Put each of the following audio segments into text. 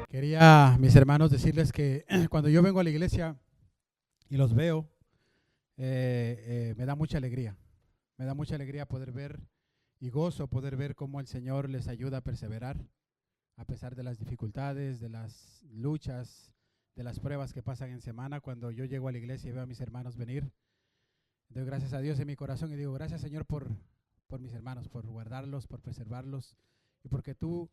Quería, mis hermanos, decirles que cuando yo vengo a la iglesia y los veo, me da mucha alegría. Me da mucha alegría poder ver y gozo poder ver cómo el Señor les ayuda a perseverar a pesar de las dificultades, de las luchas, de las pruebas que pasan en semana. Cuando yo llego a la iglesia y veo a mis hermanos venir, doy gracias a Dios en mi corazón y digo, gracias Señor por mis hermanos, por guardarlos, por preservarlos y porque tú,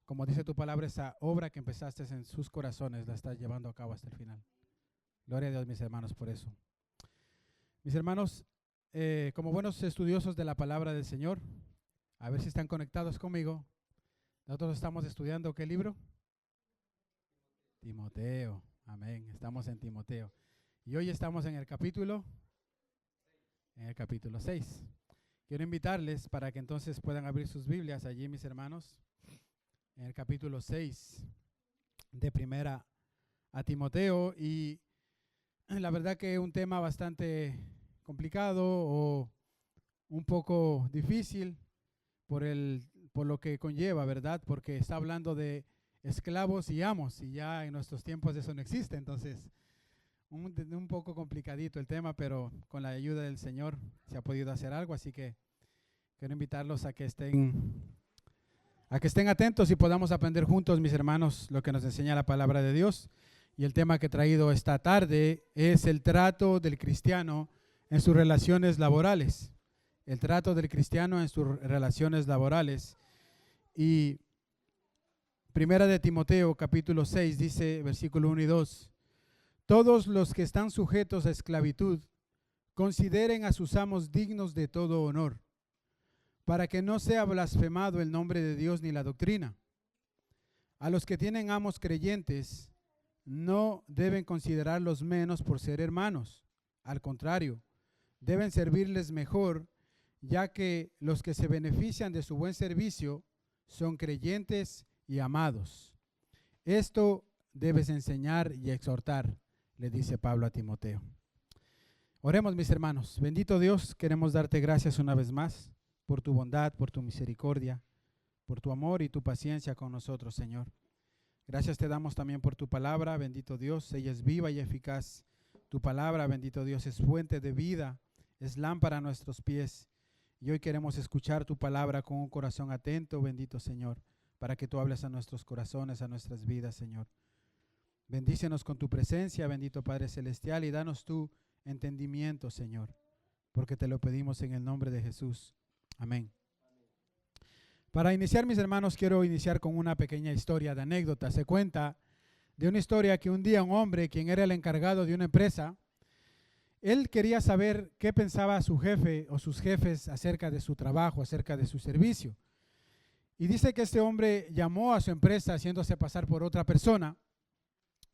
como dice tu palabra, esa obra que empezaste en sus corazones la estás llevando a cabo hasta el final. Gloria a Dios, mis hermanos, por eso. Mis hermanos, como buenos estudiosos de la palabra del Señor, a ver si están conectados conmigo. Nosotros estamos estudiando ¿qué libro? Timoteo. Amén. Estamos en Timoteo. Y hoy estamos en el capítulo 6. Quiero invitarles para que entonces puedan abrir sus Biblias allí, mis hermanos, en el capítulo 6 de Primera a Timoteo. Y la verdad que es un tema bastante complicado o un poco difícil por lo que conlleva, ¿verdad? Porque está hablando de esclavos y amos, y ya en nuestros tiempos eso no existe. Entonces, un poco complicadito el tema, pero con la ayuda del Señor se ha podido hacer algo, así que quiero invitarlos a que estén atentos y podamos aprender juntos, mis hermanos, lo que nos enseña la palabra de Dios. Y el tema que he traído esta tarde es el trato del cristiano en sus relaciones laborales. El trato del cristiano en sus relaciones laborales. Y Primera de Timoteo, capítulo 6, dice, versículo 1 y 2. Todos los que están sujetos a esclavitud consideren a sus amos dignos de todo honor, para que no sea blasfemado el nombre de Dios ni la doctrina. A los que tienen amos creyentes no deben considerarlos menos por ser hermanos. Al contrario, deben servirles mejor, ya que los que se benefician de su buen servicio son creyentes y amados. Esto debes enseñar y exhortar, le dice Pablo a Timoteo. Oremos, mis hermanos. Bendito Dios, queremos darte gracias una vez más por tu bondad, por tu misericordia, por tu amor y tu paciencia con nosotros, Señor. Gracias te damos también por tu palabra, bendito Dios, ella es viva y eficaz. Tu palabra, bendito Dios, es fuente de vida, es lámpara a nuestros pies. Y hoy queremos escuchar tu palabra con un corazón atento, bendito Señor, para que tú hables a nuestros corazones, a nuestras vidas, Señor. Bendícenos con tu presencia, bendito Padre Celestial, y danos tu entendimiento, Señor, porque te lo pedimos en el nombre de Jesús. Amén. Para iniciar, mis hermanos, quiero iniciar con una pequeña historia de anécdota. Se cuenta de una historia que un día un hombre, quien era el encargado de una empresa, él quería saber qué pensaba su jefe o sus jefes acerca de su trabajo, acerca de su servicio. Y dice que este hombre llamó a su empresa haciéndose pasar por otra persona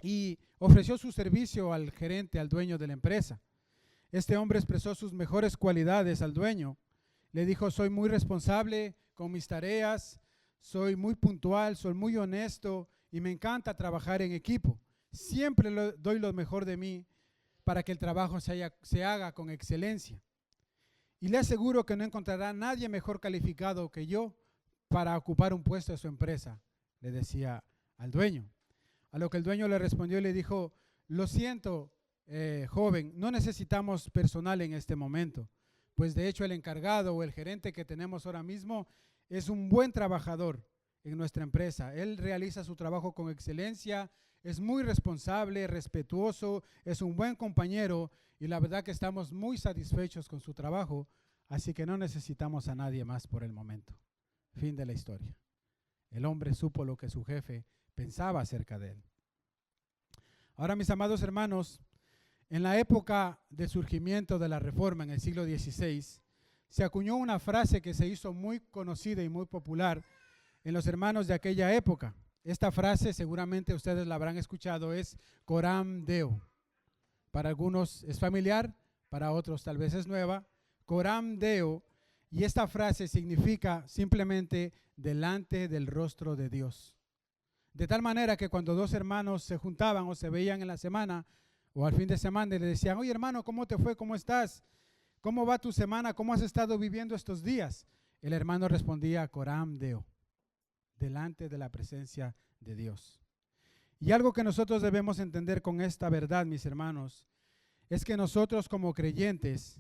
y ofreció su servicio al gerente, al dueño de la empresa. Este hombre expresó sus mejores cualidades al dueño. Le dijo, soy muy responsable con mis tareas, soy muy puntual, soy muy honesto y me encanta trabajar en equipo. Siempre doy lo mejor de mí para que el trabajo se haga con excelencia. Y le aseguro que no encontrará nadie mejor calificado que yo para ocupar un puesto de su empresa, le decía al dueño. A lo que el dueño le respondió y le dijo, lo siento, joven, no necesitamos personal en este momento, pues de hecho el encargado o el gerente que tenemos ahora mismo es un buen trabajador en nuestra empresa. Él realiza su trabajo con excelencia, es muy responsable, respetuoso, es un buen compañero y la verdad que estamos muy satisfechos con su trabajo, así que no necesitamos a nadie más por el momento. Fin de la historia. El hombre supo lo que su jefe pensaba acerca de él. Ahora, mis amados hermanos, en la época del surgimiento de la Reforma en el siglo XVI, se acuñó una frase que se hizo muy conocida y muy popular en los hermanos de aquella época. Esta frase, seguramente ustedes la habrán escuchado, es Coram Deo. Para algunos es familiar, para otros tal vez es nueva. Coram Deo, y esta frase significa simplemente delante del rostro de Dios. De tal manera que cuando dos hermanos se juntaban o se veían en la semana o al fin de semana y le decían, oye hermano, ¿cómo te fue? ¿Cómo estás? ¿Cómo va tu semana? ¿Cómo has estado viviendo estos días? El hermano respondía, Coram Deo, delante de la presencia de Dios. Y algo que nosotros debemos entender con esta verdad, mis hermanos, es que nosotros como creyentes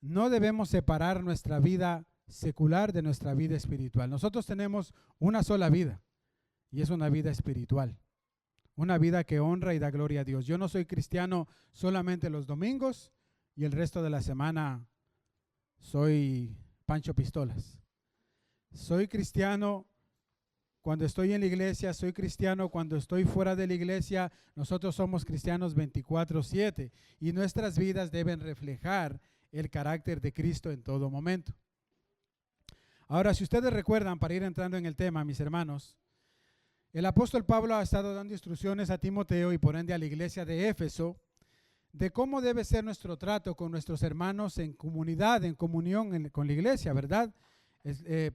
no debemos separar nuestra vida secular de nuestra vida espiritual. Nosotros tenemos una sola vida y es una vida espiritual, una vida que honra y da gloria a Dios. Yo no soy cristiano solamente los domingos y el resto de la semana soy Pancho Pistolas. Soy cristiano cuando estoy en la iglesia, soy cristiano cuando estoy fuera de la iglesia. Nosotros somos cristianos 24/7 y nuestras vidas deben reflejar el carácter de Cristo en todo momento. Ahora, si ustedes recuerdan, para ir entrando en el tema, mis hermanos, el apóstol Pablo ha estado dando instrucciones a Timoteo y por ende a la iglesia de Éfeso de cómo debe ser nuestro trato con nuestros hermanos en comunidad, en comunión con la iglesia, ¿verdad?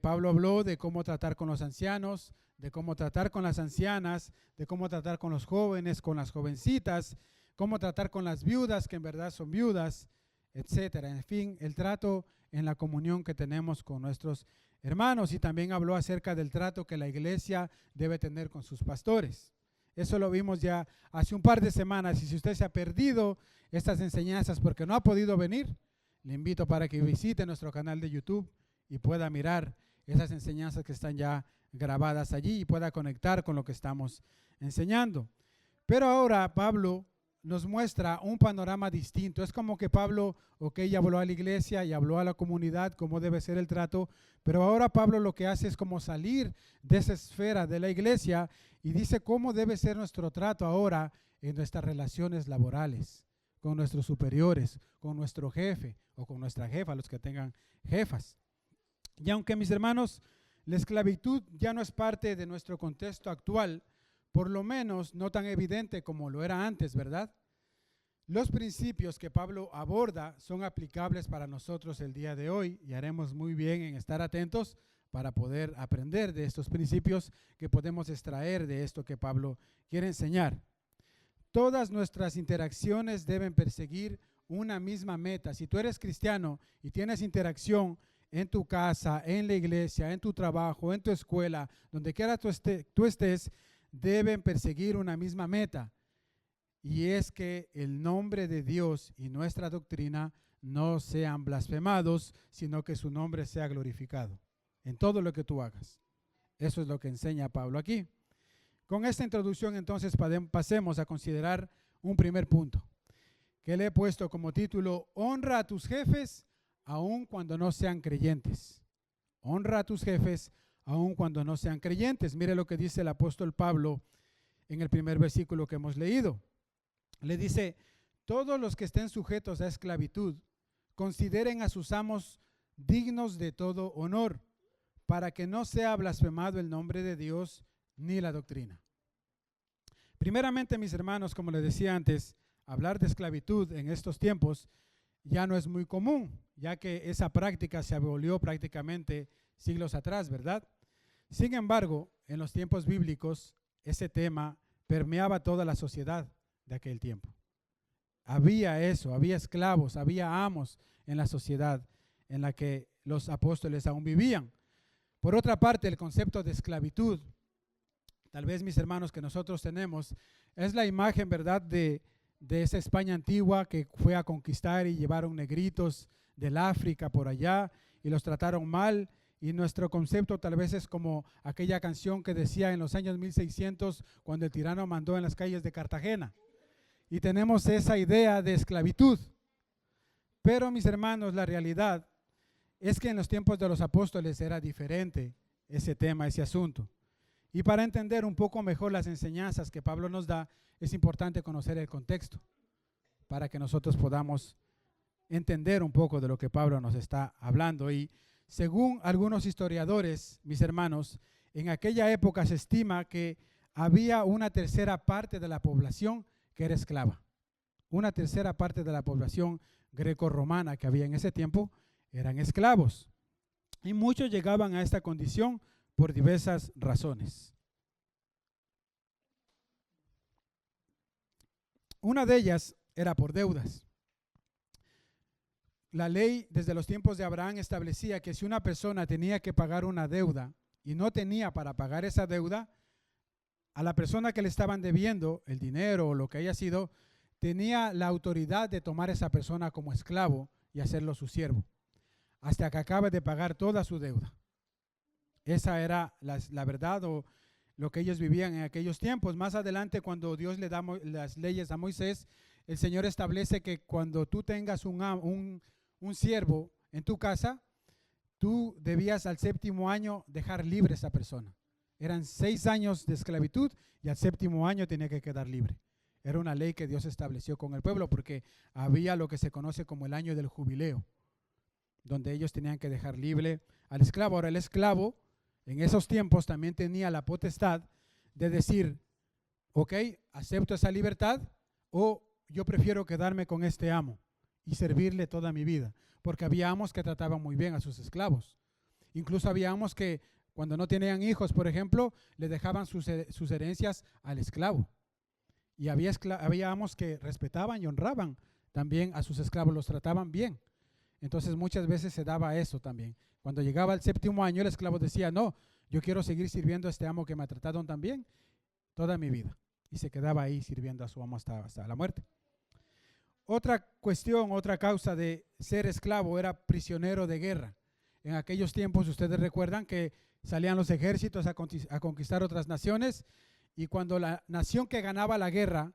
Pablo habló de cómo tratar con los ancianos, de cómo tratar con las ancianas, de cómo tratar con los jóvenes, con las jovencitas, cómo tratar con las viudas, que en verdad son viudas, etcétera. En fin, el trato en la comunión que tenemos con nuestros hermanos. Y también habló acerca del trato que la iglesia debe tener con sus pastores. Eso lo vimos ya hace un par de semanas. Y si usted se ha perdido estas enseñanzas porque no ha podido venir, le invito para que visite nuestro canal de YouTube y pueda mirar esas enseñanzas que están ya grabadas allí y pueda conectar con lo que estamos enseñando. Pero ahora Pablo nos muestra un panorama distinto. Es como que Pablo, ya habló a la iglesia y habló a la comunidad cómo debe ser el trato, pero ahora Pablo lo que hace es como salir de esa esfera de la iglesia y dice cómo debe ser nuestro trato ahora en nuestras relaciones laborales, con nuestros superiores, con nuestro jefe o con nuestra jefa, los que tengan jefas. Y aunque, mis hermanos, la esclavitud ya no es parte de nuestro contexto actual, por lo menos no tan evidente como lo era antes, ¿verdad? Los principios que Pablo aborda son aplicables para nosotros el día de hoy y haremos muy bien en estar atentos para poder aprender de estos principios que podemos extraer de esto que Pablo quiere enseñar. Todas nuestras interacciones deben perseguir una misma meta. Si tú eres cristiano y tienes interacción en tu casa, en la iglesia, en tu trabajo, en tu escuela, donde quiera tú estés, deben perseguir una misma meta. Y es que el nombre de Dios y nuestra doctrina no sean blasfemados, sino que su nombre sea glorificado en todo lo que tú hagas. Eso es lo que enseña Pablo aquí. Con esta introducción, entonces, pasemos a considerar un primer punto, que le he puesto como título: honra a tus jefes aun cuando no sean creyentes. Honra a tus jefes aun cuando no sean creyentes. Mire lo que dice el apóstol Pablo en el primer versículo que hemos leído. Le dice: todos los que estén sujetos a esclavitud consideren a sus amos dignos de todo honor, para que no sea blasfemado el nombre de Dios ni la doctrina. Primeramente, mis hermanos, como les decía antes, hablar de esclavitud en estos tiempos ya no es muy común, ya que esa práctica se abolió prácticamente siglos atrás, ¿verdad? Sin embargo, en los tiempos bíblicos, ese tema permeaba toda la sociedad de aquel tiempo. Había eso, había esclavos, había amos en la sociedad en la que los apóstoles aún vivían. Por otra parte, el concepto de esclavitud, tal vez, mis hermanos, que nosotros tenemos, es la imagen, ¿verdad?, de esa España antigua que fue a conquistar y llevaron negritos del África por allá y los trataron mal. Y nuestro concepto tal vez es como aquella canción que decía en los años 1600, cuando el tirano mandó en las calles de Cartagena. Y tenemos esa idea de esclavitud. Pero, mis hermanos, la realidad es que en los tiempos de los apóstoles era diferente ese tema, ese asunto. Y para entender un poco mejor las enseñanzas que Pablo nos da, es importante conocer el contexto para que nosotros podamos entender un poco de lo que Pablo nos está hablando. Y según algunos historiadores, mis hermanos, en aquella época se estima que había una tercera parte de la población que era esclava. Una tercera parte de la población greco-romana que había en ese tiempo eran esclavos. Y muchos llegaban a esta condición por diversas razones. Una de ellas era por deudas. la ley desde los tiempos de Abraham establecía que si una persona tenía que pagar una deuda y no tenía para pagar esa deuda, a la persona que le estaban debiendo el dinero o lo que haya sido, tenía la autoridad de tomar a esa persona como esclavo y hacerlo su siervo, hasta que acabe de pagar toda su deuda. Esa era la verdad o lo que ellos vivían en aquellos tiempos. Más adelante, cuando Dios le da las leyes a Moisés, el Señor establece que cuando tú tengas un siervo en tu casa, tú debías al 7º año dejar libre a esa persona. Eran 6 años de esclavitud y al 7º año tenía que quedar libre. Era una ley que Dios estableció con el pueblo porque había lo que se conoce como el año del jubileo, donde ellos tenían que dejar libre al esclavo. Ahora, el esclavo en esos tiempos también tenía la potestad de decir, ok, acepto esa libertad o yo prefiero quedarme con este amo y servirle toda mi vida, porque había amos que trataban muy bien a sus esclavos. Incluso había amos que cuando no tenían hijos, por ejemplo, le dejaban sus herencias al esclavo. Y había amos que respetaban y honraban también a sus esclavos, los trataban bien. Entonces muchas veces se daba eso también. Cuando llegaba el 7º año, el esclavo decía, no, yo quiero seguir sirviendo a este amo que me ha tratado tan bien toda mi vida. Y se quedaba ahí sirviendo a su amo hasta la muerte. Otra cuestión, otra causa de ser esclavo era prisionero de guerra. En aquellos tiempos, ustedes recuerdan que salían los ejércitos a conquistar otras naciones, y cuando la nación que ganaba la guerra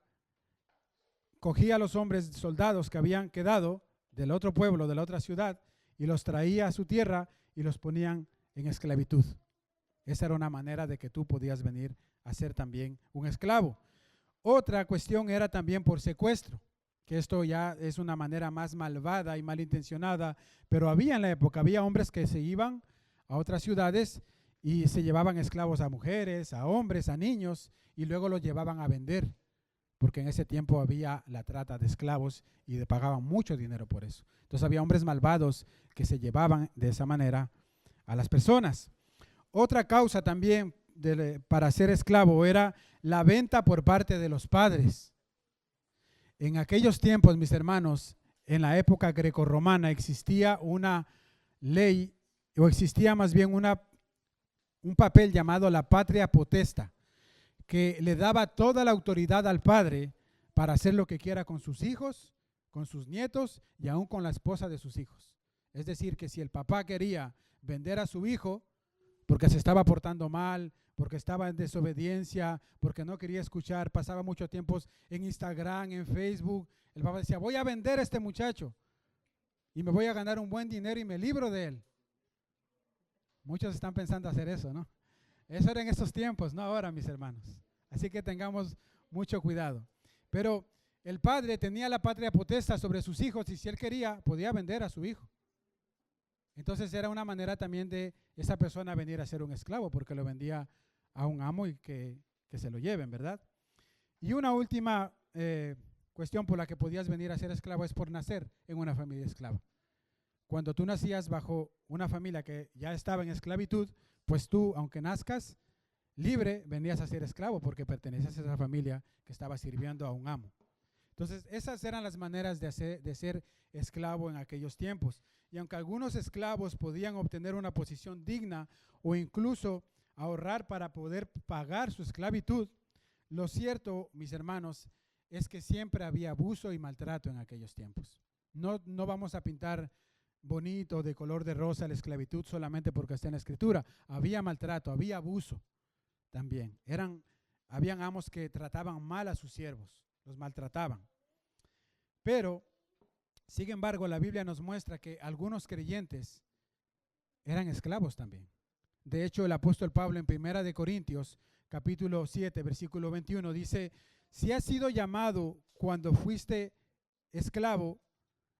cogía a los hombres soldados que habían quedado del otro pueblo, de la otra ciudad, y los traía a su tierra y los ponían en esclavitud. Esa era una manera de que tú podías venir a ser también un esclavo. Otra cuestión era también por secuestro, que esto ya es una manera más malvada y malintencionada, pero había en la época, había hombres que se iban a otras ciudades y se llevaban esclavos a mujeres, a hombres, a niños, y luego los llevaban a vender, porque en ese tiempo había la trata de esclavos y pagaban mucho dinero por eso. Entonces había hombres malvados que se llevaban de esa manera a las personas. Otra causa también para ser esclavo era la venta por parte de los padres. En aquellos tiempos, mis hermanos, en la época grecorromana existía una ley, o existía más bien un papel llamado la patria potesta, que le daba toda la autoridad al padre para hacer lo que quiera con sus hijos, con sus nietos y aún con la esposa de sus hijos. Es decir, que si el papá quería vender a su hijo porque se estaba portando mal, porque estaba en desobediencia, porque no quería escuchar, pasaba mucho tiempo en Instagram, en Facebook, el papá decía, voy a vender a este muchacho y me voy a ganar un buen dinero y me libro de él. Muchos están pensando hacer eso, ¿no? Eso era en esos tiempos, no ahora, mis hermanos. Así que tengamos mucho cuidado. Pero el padre tenía la patria potesta sobre sus hijos y si él quería, podía vender a su hijo. Entonces era una manera también de esa persona venir a ser un esclavo, porque lo vendía a un amo y que se lo lleven, ¿verdad? Y una última cuestión por la que podías venir a ser esclavo es por nacer en una familia esclava. Cuando tú nacías bajo una familia que ya estaba en esclavitud, pues tú, aunque nazcas libre, venías a ser esclavo porque pertenecías a esa familia que estaba sirviendo a un amo. Entonces, esas eran las maneras de ser esclavo en aquellos tiempos. Y aunque algunos esclavos podían obtener una posición digna o incluso ahorrar para poder pagar su esclavitud, lo cierto, mis hermanos, es que siempre había abuso y maltrato en aquellos tiempos. No vamos a pintar bonito, de color de rosa, la esclavitud solamente porque está en la Escritura. Había maltrato, había abuso también. Habían amos que trataban mal a sus siervos, los maltrataban. Pero, sin embargo, la Biblia nos muestra que algunos creyentes eran esclavos también. De hecho, el apóstol Pablo en 1 Corintios, capítulo 7, versículo 21, dice, si has sido llamado cuando fuiste esclavo,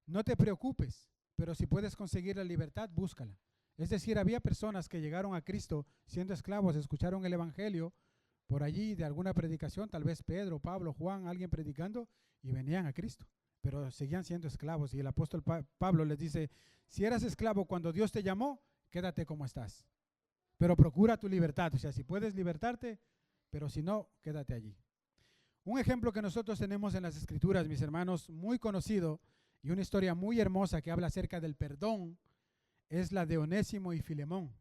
no te preocupes, pero si puedes conseguir la libertad, búscala. Es decir, había personas que llegaron a Cristo siendo esclavos, escucharon el evangelio por allí de alguna predicación, tal vez Pedro, Pablo, Juan, alguien predicando, y venían a Cristo, pero seguían siendo esclavos. Y el apóstol Pablo les dice, si eras esclavo cuando Dios te llamó, quédate como estás, pero procura tu libertad. O sea, si puedes libertarte, pero si no, quédate allí. Un ejemplo que nosotros tenemos en las Escrituras, mis hermanos, muy conocido, Y una historia muy hermosa que habla acerca del perdón es la de Onésimo y Filemón.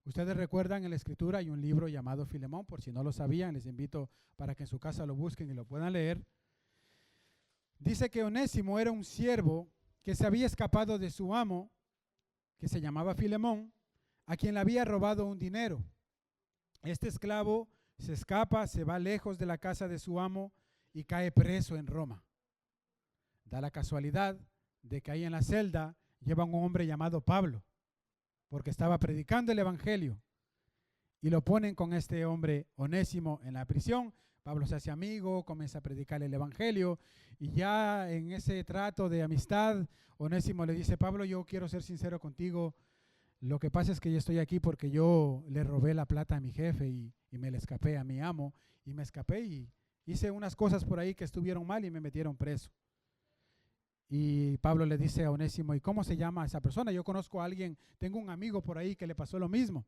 Ustedes recuerdan, en la Escritura hay un libro llamado Filemón, por si no lo sabían, les invito para que en su casa lo busquen y lo puedan leer. Dice que Onésimo era un siervo que se había escapado de su amo, que se llamaba Filemón, a quien le había robado un dinero. Este esclavo se escapa, se va lejos de la casa de su amo y cae preso en Roma. Da la casualidad de que ahí en la celda llevan un hombre llamado Pablo, porque estaba predicando el evangelio, y lo ponen con este hombre Onésimo en la prisión. Pablo se hace amigo, comienza a predicar el evangelio, y ya en ese trato de amistad, Onésimo le dice: Pablo, yo quiero ser sincero contigo, lo que pasa es que yo estoy aquí porque yo le robé la plata a mi jefe y me le escapé a mi amo, y me escapé y hice unas cosas por ahí que estuvieron mal y me metieron preso. Y Pablo le dice a Onésimo: ¿y cómo se llama esa persona? Yo conozco a alguien, tengo un amigo por ahí que le pasó lo mismo.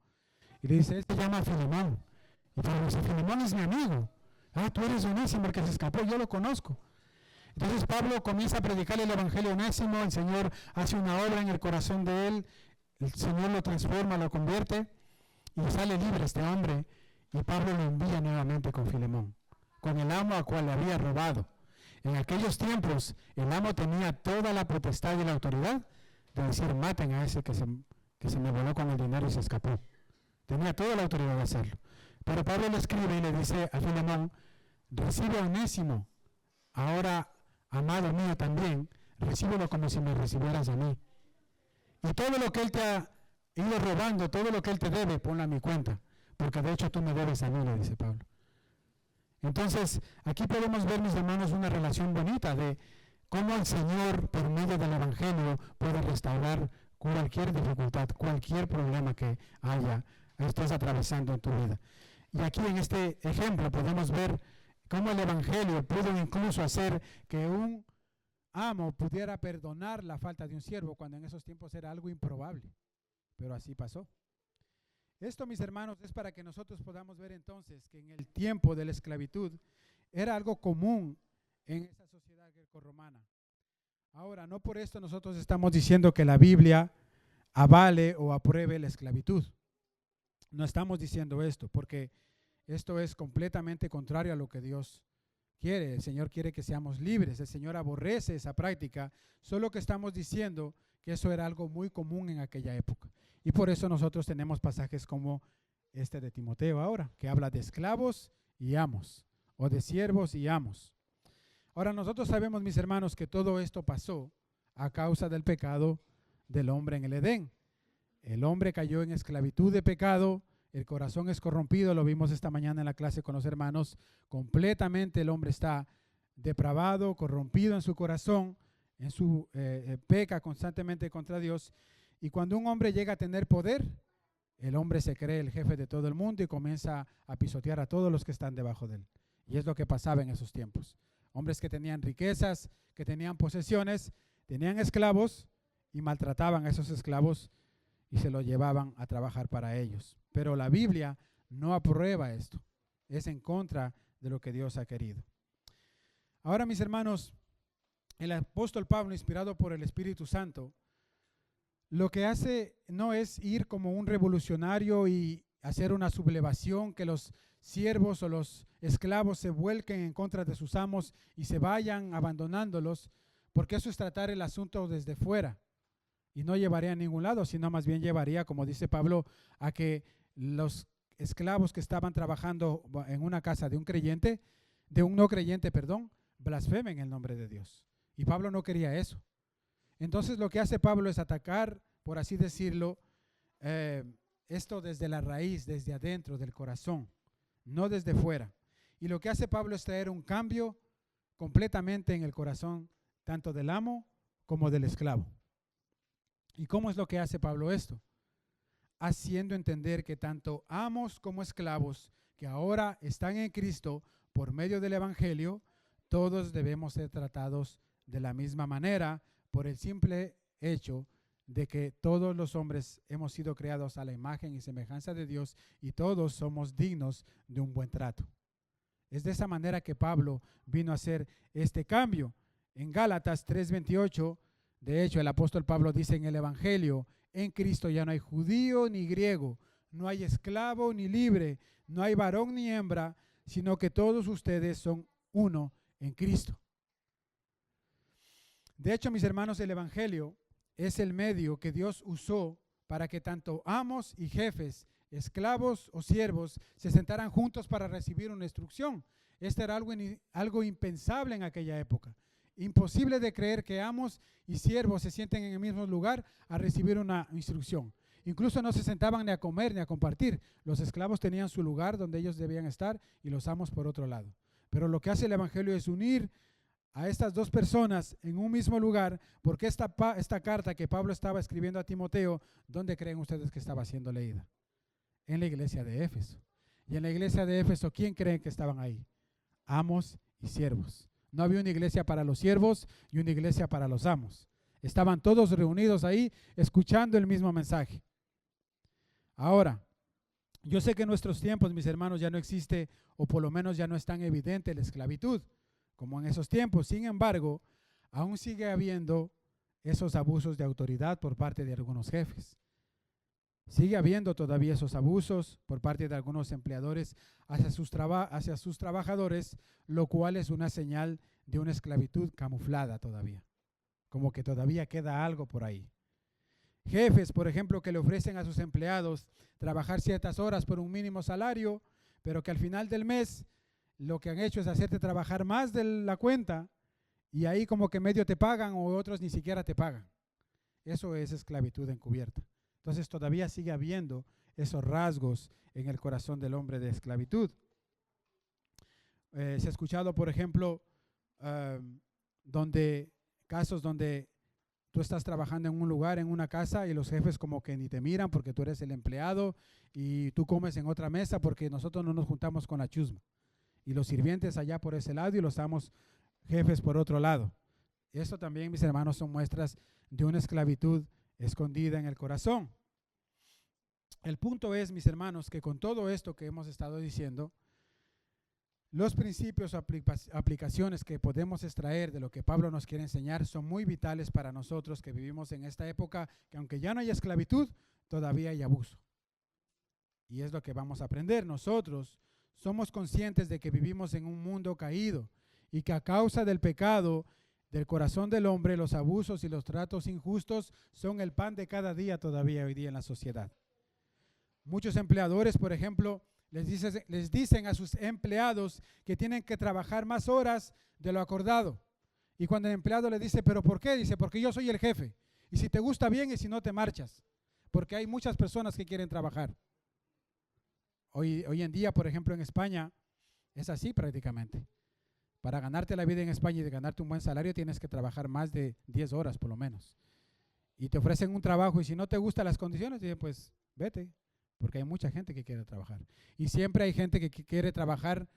Y le dice: se llama Filemón. Y Pablo dice: Filemón es mi amigo. Ah, tú eres Onésimo, el que se escapó, yo lo conozco. Entonces Pablo comienza a predicar el evangelio a Onésimo, el Señor hace una obra en el corazón de él, el Señor lo transforma, lo convierte, y sale libre este hombre, y Pablo lo envía nuevamente con Filemón, con el amo a cual le había robado. En aquellos tiempos el amo tenía toda la potestad y la autoridad de decir: maten a ese que se me voló con el dinero y se escapó. Tenía toda la autoridad de hacerlo. Pero Pablo le escribe y le dice a Filemón: recibe a Onésimo, ahora amado mío también, recíbelo como si me recibieras a mí. Y todo lo que él te ha ido robando, todo lo que él te debe, ponlo a mi cuenta, porque de hecho tú me debes a mí, le dice Pablo. Entonces, aquí podemos ver, mis hermanos, una relación bonita de cómo el Señor, por medio del evangelio, puede restaurar cualquier dificultad, cualquier problema que estés atravesando en tu vida. Y aquí en este ejemplo podemos ver cómo el evangelio pudo incluso hacer que un amo pudiera perdonar la falta de un siervo, cuando en esos tiempos era algo improbable, pero así pasó. Esto, mis hermanos, es para que nosotros podamos ver entonces que en el tiempo de la esclavitud era algo común en esa sociedad grecorromana. Ahora, no por esto nosotros estamos diciendo que la Biblia avale o apruebe la esclavitud. No estamos diciendo esto, porque esto es completamente contrario a lo que Dios quiere. El Señor quiere que seamos libres. El Señor aborrece esa práctica. Solo que estamos diciendo que eso era algo muy común en aquella época. Y por eso nosotros tenemos pasajes como este de Timoteo ahora, que habla de esclavos y amos, o de siervos y amos. Ahora, nosotros sabemos, mis hermanos, que todo esto pasó a causa del pecado del hombre en el Edén. El hombre cayó en esclavitud de pecado, el corazón es corrompido, lo vimos esta mañana en la clase con los hermanos. Completamente el hombre está depravado, corrompido en su corazón, peca constantemente contra Dios. Y cuando un hombre llega a tener poder, el hombre se cree el jefe de todo el mundo y comienza a pisotear a todos los que están debajo de él. Y es lo que pasaba en esos tiempos. Hombres que tenían riquezas, que tenían posesiones, tenían esclavos y maltrataban a esos esclavos y se los llevaban a trabajar para ellos. Pero la Biblia no aprueba esto. Es en contra de lo que Dios ha querido. Ahora, mis hermanos, el apóstol Pablo, inspirado por el Espíritu Santo, lo que hace no es ir como un revolucionario y hacer una sublevación, que los siervos o los esclavos se vuelquen en contra de sus amos y se vayan abandonándolos, porque eso es tratar el asunto desde fuera y no llevaría a ningún lado, sino más bien llevaría, como dice Pablo, a que los esclavos que estaban trabajando en una casa de un creyente, de un no creyente, blasfemen el nombre de Dios. Y Pablo no quería eso. Entonces lo que hace Pablo es atacar, por así decirlo, esto desde la raíz, desde adentro del corazón, no desde fuera. Y lo que hace Pablo es traer un cambio completamente en el corazón, tanto del amo como del esclavo. ¿Y cómo es lo que hace Pablo esto? Haciendo entender que tanto amos como esclavos que ahora están en Cristo por medio del evangelio, todos debemos ser tratados de la misma manera, por el simple hecho de que todos los hombres hemos sido creados a la imagen y semejanza de Dios y todos somos dignos de un buen trato. Es de esa manera que Pablo vino a hacer este cambio En Gálatas 3:28, de hecho, el apóstol Pablo dice en el Evangelio, en Cristo ya no hay judío ni griego, no hay esclavo ni libre, no hay varón ni hembra, sino que todos ustedes son uno en Cristo. De hecho, mis hermanos, el Evangelio es el medio que Dios usó para que tanto amos y jefes, esclavos o siervos, se sentaran juntos para recibir una instrucción. Este era algo impensable en aquella época. Imposible de creer que amos y siervos se sienten en el mismo lugar a recibir una instrucción. Incluso no se sentaban ni a comer ni a compartir. Los esclavos tenían su lugar donde ellos debían estar y los amos por otro lado. Pero lo que hace el Evangelio es unir a estas dos personas en un mismo lugar, porque esta carta que Pablo estaba escribiendo a Timoteo, ¿dónde creen ustedes que estaba siendo leída? En la iglesia de Éfeso. Y en la iglesia de Éfeso, ¿quién creen que estaban ahí? Amos y siervos. No había una iglesia para los siervos y una iglesia para los amos. Estaban todos reunidos ahí escuchando el mismo mensaje. Ahora, yo sé que en nuestros tiempos, mis hermanos, ya no existe, o por lo menos ya no es tan evidente la esclavitud como en esos tiempos. Sin embargo, aún sigue habiendo esos abusos de autoridad por parte de algunos jefes. Sigue habiendo todavía esos abusos por parte de algunos empleadores hacia sus trabajadores, lo cual es una señal de una esclavitud camuflada todavía, como que todavía queda algo por ahí. Jefes, por ejemplo, que le ofrecen a sus empleados trabajar ciertas horas por un mínimo salario, pero que al final del mes lo que han hecho es hacerte trabajar más de la cuenta y ahí como que medio te pagan o otros ni siquiera te pagan. Eso es esclavitud encubierta. Entonces todavía sigue habiendo esos rasgos en el corazón del hombre de esclavitud. Se ha escuchado, por ejemplo, casos donde tú estás trabajando en un lugar, en una casa, y los jefes como que ni te miran porque tú eres el empleado y tú comes en otra mesa porque nosotros no nos juntamos con la chusma. Y los sirvientes allá por ese lado y los amos jefes por otro lado. Esto también, mis hermanos, son muestras de una esclavitud escondida en el corazón. El punto es, mis hermanos, que con todo esto que hemos estado diciendo, los principios o aplicaciones que podemos extraer de lo que Pablo nos quiere enseñar son muy vitales para nosotros que vivimos en esta época, que aunque ya no hay esclavitud, todavía hay abuso. Y es lo que vamos a aprender. Nosotros somos conscientes de que vivimos en un mundo caído y que a causa del pecado del corazón del hombre, los abusos y los tratos injustos son el pan de cada día todavía hoy día en la sociedad. Muchos empleadores, por ejemplo, les dicen a sus empleados que tienen que trabajar más horas de lo acordado. Y cuando el empleado le dice, ¿pero por qué? Dice, porque yo soy el jefe. Y si te gusta bien y si no te marchas. Porque hay muchas personas que quieren trabajar. Hoy en día, por ejemplo, en España, es así prácticamente. Para ganarte la vida en España y de ganarte un buen salario tienes que trabajar más de 10 horas por lo menos. Y te ofrecen un trabajo y si no te gustan las condiciones, pues vete. Porque hay mucha gente que quiere trabajar. Y siempre hay gente que quiere trabajar,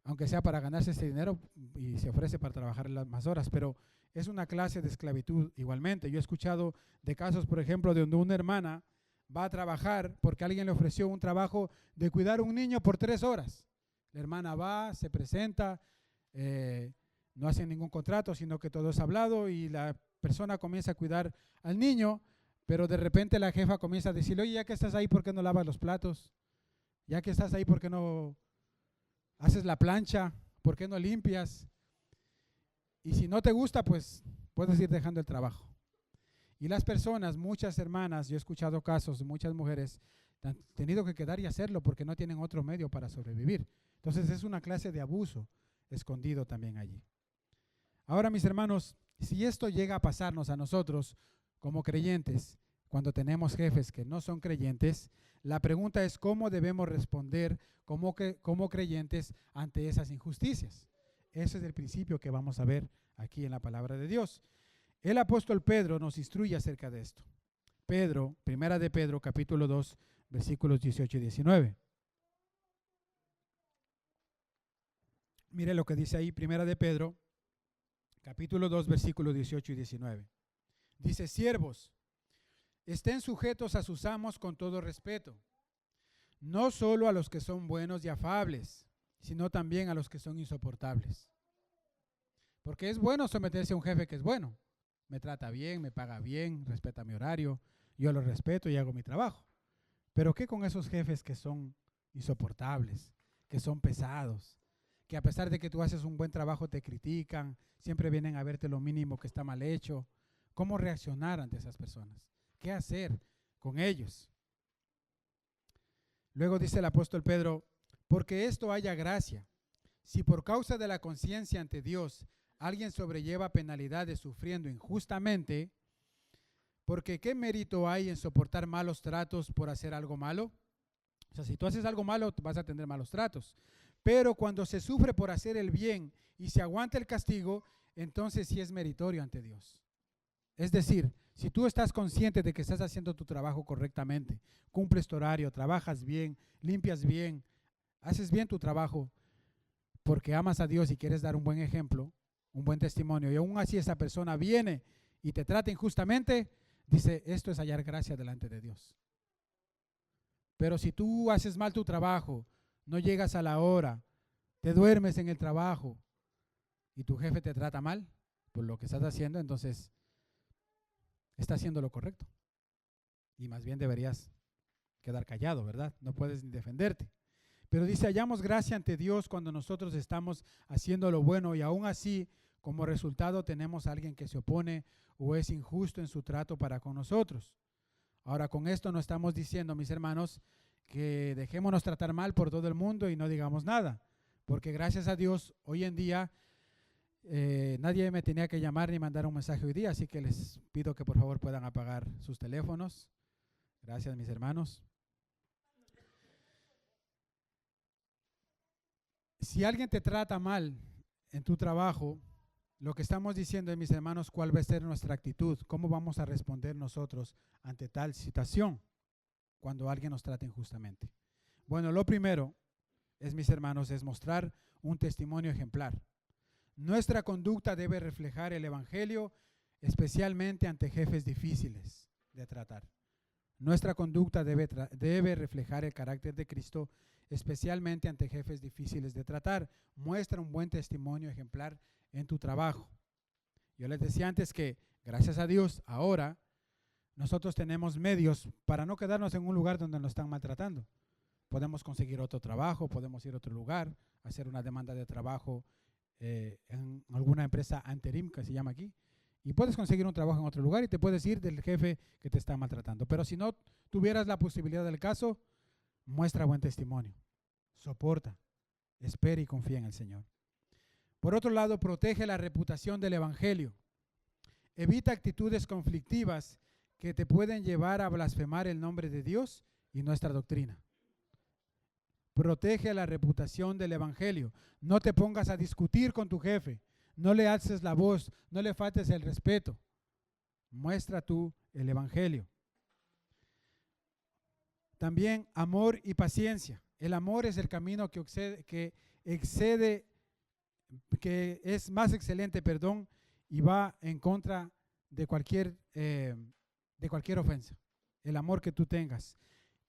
aunque sea para ganarse ese dinero, y se ofrece para trabajar las más horas. Pero es una clase de esclavitud igualmente. Yo he escuchado de casos, por ejemplo, de donde una hermana va a trabajar porque alguien le ofreció un trabajo de cuidar a un niño por 3 horas. La hermana va, se presenta, no hacen ningún contrato, sino que todo es hablado y la persona comienza a cuidar al niño. Pero de repente la jefa comienza a decirle, oye, ya que estás ahí, ¿por qué no lavas los platos? Ya que estás ahí, ¿por qué no haces la plancha? ¿Por qué no limpias? Y si no te gusta, pues puedes ir dejando el trabajo. Y las personas, muchas hermanas, yo he escuchado casos de muchas mujeres, han tenido que quedar y hacerlo porque no tienen otro medio para sobrevivir. Entonces es una clase de abuso escondido también allí. Ahora, mis hermanos, si esto llega a pasarnos a nosotros, como creyentes, cuando tenemos jefes que no son creyentes, la pregunta es cómo debemos responder como creyentes ante esas injusticias. Ese es el principio que vamos a ver aquí en la palabra de Dios. El apóstol Pedro nos instruye acerca de esto. Primera de Pedro, capítulo 2, versículos 18 y 19. Mire lo que dice ahí, Primera de Pedro, capítulo 2, versículos 18 y 19. Dice, siervos, estén sujetos a sus amos con todo respeto, no solo a los que son buenos y afables, sino también a los que son insoportables. Porque es bueno someterse a un jefe que es bueno. Me trata bien, me paga bien, respeta mi horario, yo lo respeto y hago mi trabajo. Pero ¿qué con esos jefes que son insoportables, que son pesados, que a pesar de que tú haces un buen trabajo te critican, siempre vienen a verte lo mínimo que está mal hecho? ¿Cómo reaccionar ante esas personas? ¿Qué hacer con ellos? Luego dice el apóstol Pedro, porque esto haya gracia. Si por causa de la conciencia ante Dios alguien sobrelleva penalidades sufriendo injustamente, porque ¿qué mérito hay en soportar malos tratos por hacer algo malo? O sea, si tú haces algo malo, vas a tener malos tratos. Pero cuando se sufre por hacer el bien y se aguanta el castigo, entonces sí es meritorio ante Dios. Es decir, si tú estás consciente de que estás haciendo tu trabajo correctamente, cumples tu horario, trabajas bien, limpias bien, haces bien tu trabajo porque amas a Dios y quieres dar un buen ejemplo, un buen testimonio, y aún así esa persona viene y te trata injustamente, dice, esto es hallar gracia delante de Dios. Pero si tú haces mal tu trabajo, no llegas a la hora, te duermes en el trabajo y tu jefe te trata mal por lo que estás haciendo, entonces estás haciendo lo correcto. Y más bien deberías quedar callado, ¿verdad? No puedes ni defenderte. Pero dice, hallamos gracia ante Dios cuando nosotros estamos haciendo lo bueno y aún así, como resultado, tenemos a alguien que se opone o es injusto en su trato para con nosotros. Ahora, con esto no estamos diciendo, mis hermanos, que dejémonos tratar mal por todo el mundo y no digamos nada, porque gracias a Dios, hoy en día, nadie me tenía que llamar ni mandar un mensaje hoy día, así que les pido que por favor puedan apagar sus teléfonos. Gracias, mis hermanos. Si alguien te trata mal en tu trabajo, lo que estamos diciendo es, mis hermanos, cuál va a ser nuestra actitud, cómo vamos a responder nosotros ante tal situación cuando alguien nos trata injustamente. Bueno, lo primero es, mis hermanos, es mostrar un testimonio ejemplar. Nuestra conducta debe reflejar el Evangelio, especialmente ante jefes difíciles de tratar. Nuestra conducta debe reflejar el carácter de Cristo, especialmente ante jefes difíciles de tratar. Muestra un buen testimonio ejemplar en tu trabajo. Yo les decía antes que, gracias a Dios, ahora nosotros tenemos medios para no quedarnos en un lugar donde nos están maltratando. Podemos conseguir otro trabajo, podemos ir a otro lugar, hacer una demanda de trabajo en alguna empresa interim que se llama aquí, y puedes conseguir un trabajo en otro lugar y te puedes ir del jefe que te está maltratando. Pero si no tuvieras la posibilidad del caso, muestra buen testimonio, soporta, espera y confía en el Señor. Por otro lado, protege la reputación del Evangelio. Evita actitudes conflictivas que te pueden llevar a blasfemar el nombre de Dios y nuestra doctrina. Protege la reputación del Evangelio. No te pongas a discutir con tu jefe. No le alces la voz. No le faltes el respeto. Muestra tú el Evangelio. También amor y paciencia. El amor es el camino que es más excelente, y va en contra de cualquier ofensa. El amor que tú tengas.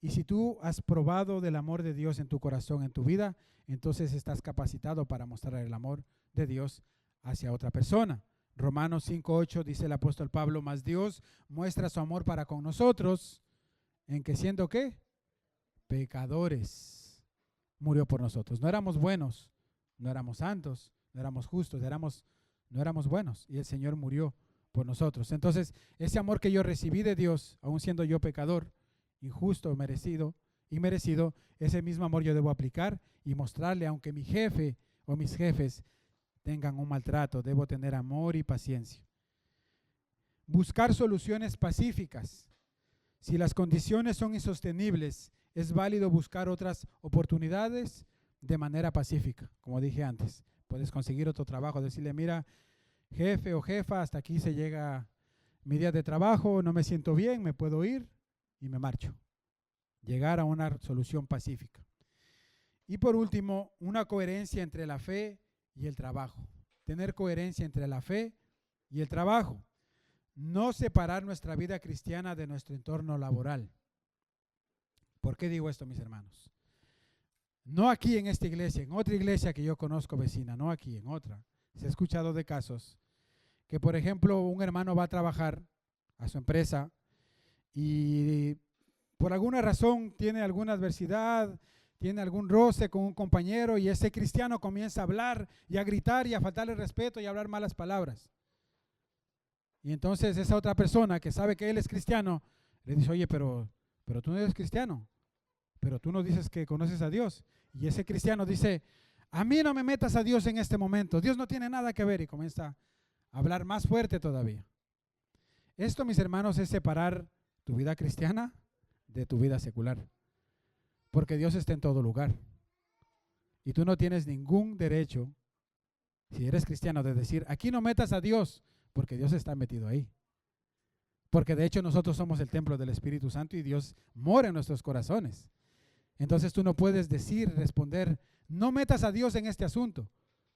Y si tú has probado del amor de Dios en tu corazón, en tu vida, entonces estás capacitado para mostrar el amor de Dios hacia otra persona. Romanos 5:8 dice el apóstol Pablo, mas Dios muestra su amor para con nosotros, en que siendo ¿qué? Pecadores, murió por nosotros. No éramos buenos, no éramos santos, no éramos justos, no éramos buenos, y el Señor murió por nosotros. Entonces, ese amor que yo recibí de Dios, aun siendo yo pecador, injusto, inmerecido, ese mismo amor yo debo aplicar y mostrarle, aunque mi jefe o mis jefes tengan un maltrato, debo tener amor y paciencia. Buscar soluciones pacíficas. Si las condiciones son insostenibles, es válido buscar otras oportunidades de manera pacífica, como dije antes. Puedes conseguir otro trabajo, decirle, mira, jefe o jefa, hasta aquí se llega mi día de trabajo, no me siento bien, me puedo ir y me marcho. Llegar a una solución pacífica. Y por último, una coherencia entre la fe y el trabajo. Tener coherencia entre la fe y el trabajo. No separar nuestra vida cristiana de nuestro entorno laboral. ¿Por qué digo esto, mis hermanos? No aquí en esta iglesia, en otra iglesia que yo conozco vecina, no aquí, en otra. Se ha escuchado de casos que, por ejemplo, un hermano va a trabajar a su empresa y por alguna razón tiene alguna adversidad, tiene algún roce con un compañero y ese cristiano comienza a hablar y a gritar y a faltarle respeto y a hablar malas palabras. Y entonces esa otra persona que sabe que él es cristiano le dice, oye, pero tú no eres cristiano, pero tú no dices que conoces a Dios. Y ese cristiano dice, a mí no me metas a Dios en este momento, Dios no tiene nada que ver, y comienza a hablar más fuerte todavía. Esto, mis hermanos, es separar tu vida cristiana de tu vida secular, porque Dios está en todo lugar y tú no tienes ningún derecho, si eres cristiano, de decir, aquí no metas a Dios, porque Dios está metido ahí, porque de hecho nosotros somos el templo del Espíritu Santo y Dios mora en nuestros corazones. Entonces tú no puedes decir, responder, no metas a Dios en este asunto,